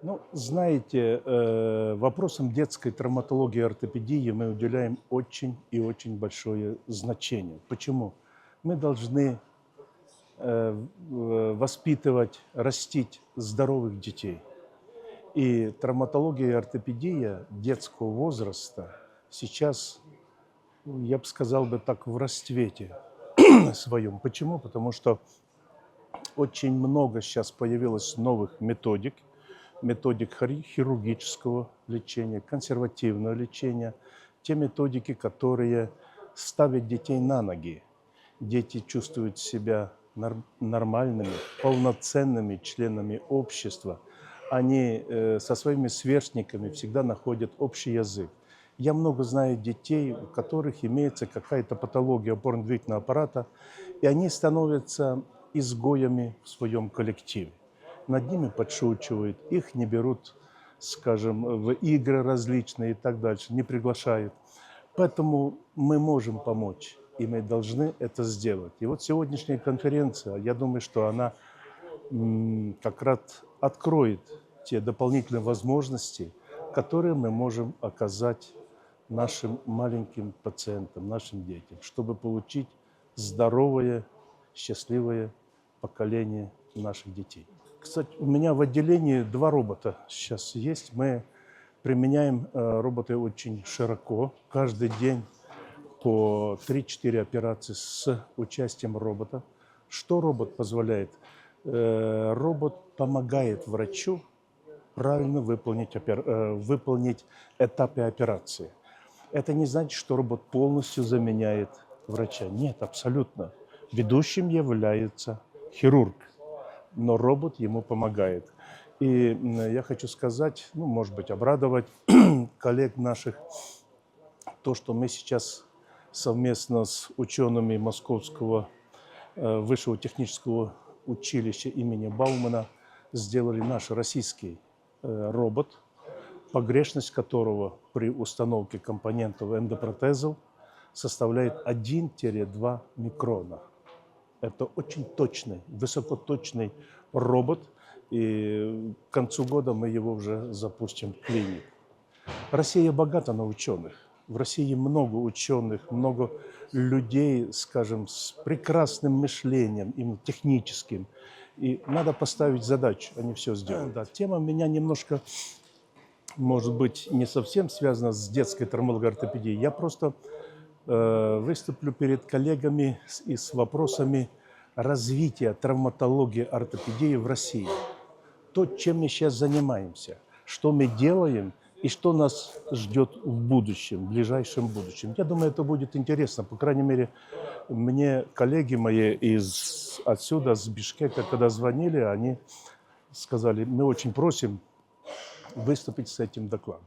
Ну, знаете, вопросам детской травматологии и ортопедии мы уделяем очень и очень большое значение. Почему? Мы должны воспитывать, растить здоровых детей. И травматология и ортопедия детского возраста сейчас, я бы сказал бы так, в расцвете своем. Почему? Потому что очень много сейчас появилось новых методик, хирургического лечения, консервативного лечения, те методики, которые ставят детей на ноги. Дети чувствуют себя нормальными, полноценными членами общества. Они со своими сверстниками всегда находят общий язык. Я много знаю детей, у которых имеется какая-то патология опорно-двигательного аппарата, и они становятся изгоями в своем коллективе. Над ними подшучивают, их не берут, скажем, в игры различные и так дальше, не приглашают. Поэтому мы можем помочь, и мы должны это сделать. И вот сегодняшняя конференция, я думаю, что она как раз откроет те дополнительные возможности, которые мы можем оказать нашим маленьким пациентам, нашим детям, чтобы получить здоровое, счастливое поколение наших детей. Кстати, у меня в отделении 2 робота сейчас есть. Мы применяем роботы очень широко. Каждый день по 3-4 операции с участием робота. Что робот позволяет? Робот помогает врачу правильно выполнить этапы операции. Это не значит, что робот полностью заменяет врача. Нет, абсолютно. Ведущим является хирург, но робот ему помогает. И я хочу сказать, ну, может быть, обрадовать коллег наших, то, что мы сейчас совместно с учеными Московского высшего технического училища имени Баумана сделали наш российский робот, погрешность которого при установке компонентов эндопротезов составляет 1-2 микрона. Это очень точный, высокоточный робот, и к концу года мы его уже запустим в клинику. Россия богата на ученых. В России много ученых, много людей, скажем, с прекрасным мышлением, именно техническим. И надо поставить задачу, они все сделают. Да, тема меня немножко, может быть, не совсем связана с детской травматологией. Я просто выступлю перед коллегами и с вопросами развития травматологии ортопедии в России. То, чем мы сейчас занимаемся, что мы делаем и что нас ждет в будущем, в ближайшем будущем. Я думаю, это будет интересно. По крайней мере, мне коллеги мои отсюда, с Бишкека, когда звонили, они сказали, мы очень просим выступить с этим докладом.